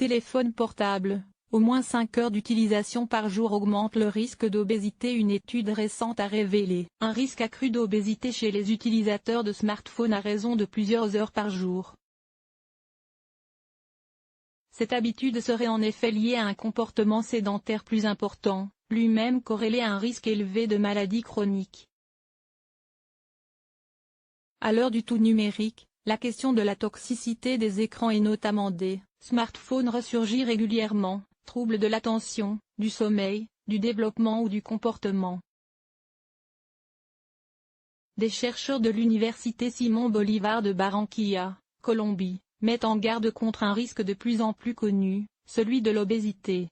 téléphone portable, au moins 5 heures d'utilisation par jour augmente le risque d'obésité. Une étude récente a révélé un risque accru d'obésité chez les utilisateurs de smartphones à raison de plusieurs heures par jour. Cette habitude serait en effet liée à un comportement sédentaire plus important, lui-même corrélé à un risque élevé de maladies chroniques. À l'heure du tout numérique, la question de la toxicité des écrans et notamment des smartphones ressurgit régulièrement, troubles de l'attention, du sommeil, du développement ou du comportement. Des chercheurs de l'université Simón Bolívar de Barranquilla, Colombie, mettent en garde contre un risque de plus en plus connu, celui de l'obésité.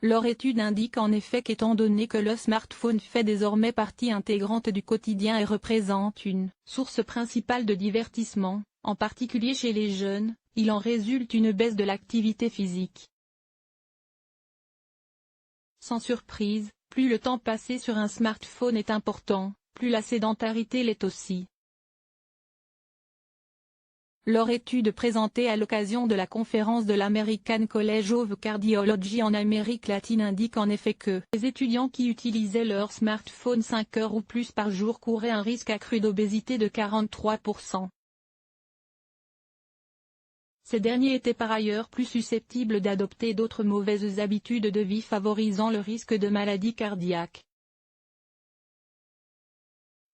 Leur étude indique en effet qu'étant donné que le smartphone fait désormais partie intégrante du quotidien et représente une source principale de divertissement, en particulier chez les jeunes, il en résulte une baisse de l'activité physique. Sans surprise, plus le temps passé sur un smartphone est important, plus la sédentarité l'est aussi. Leur étude présentée à l'occasion de la conférence de l'American College of Cardiology en Amérique latine indique en effet que les étudiants qui utilisaient leur smartphone 5 heures ou plus par jour couraient un risque accru d'obésité de 43%. Ces derniers étaient par ailleurs plus susceptibles d'adopter d'autres mauvaises habitudes de vie favorisant le risque de maladies cardiaques.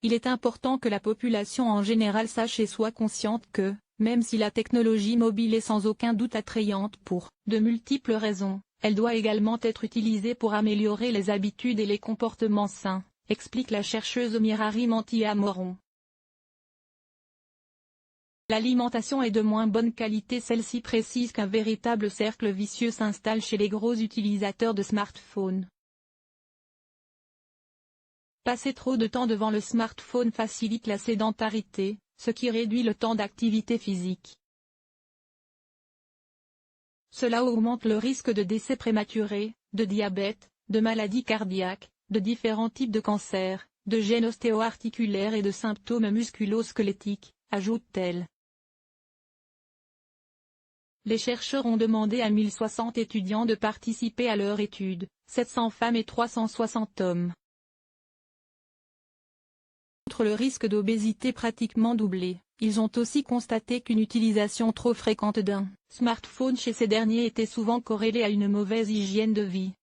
Il est important que la population en général sache et soit consciente que, même si la technologie mobile est sans aucun doute attrayante pour de multiples raisons, elle doit également être utilisée pour améliorer les habitudes et les comportements sains, explique la chercheuse Mirari Mantilla-Moron. L'alimentation est de moins bonne qualité. Celle-ci précise qu'un véritable cercle vicieux s'installe chez les gros utilisateurs de smartphones. Passer trop de temps devant le smartphone facilite la sédentarité, ce qui réduit le temps d'activité physique. Cela augmente le risque de décès prématuré, de diabète, de maladies cardiaques, de différents types de cancers, de gènes ostéo-articulaires et de symptômes musculo-squelettiques, ajoute-t-elle. Les chercheurs ont demandé à 1060 étudiants de participer à leur étude, 700 femmes et 360 hommes. Outre le risque d'obésité pratiquement doublé, ils ont aussi constaté qu'une utilisation trop fréquente d'un smartphone chez ces derniers était souvent corrélée à une mauvaise hygiène de vie.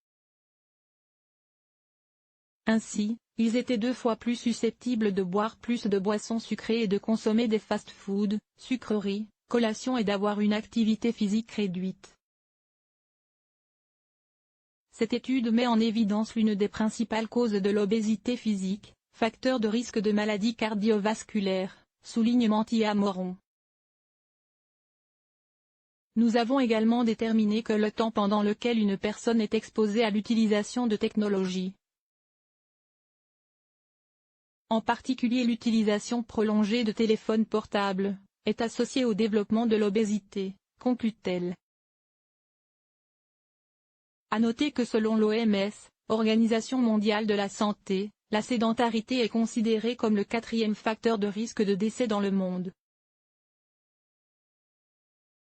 Ainsi, ils étaient 2 fois plus susceptibles de boire plus de boissons sucrées et de consommer des fast-foods, sucreries, collations et d'avoir une activité physique réduite. Cette étude met en évidence l'une des principales causes de l'obésité physique, facteur de risque de maladies cardiovasculaires, souligne Mantilla-Moron. Nous avons également déterminé que le temps pendant lequel une personne est exposée à l'utilisation de technologies, en particulier l'utilisation prolongée de téléphones portables, est associé au développement de l'obésité, conclut-elle. À noter que selon l'OMS, Organisation mondiale de la santé, la sédentarité est considérée comme le 4e facteur de risque de décès dans le monde.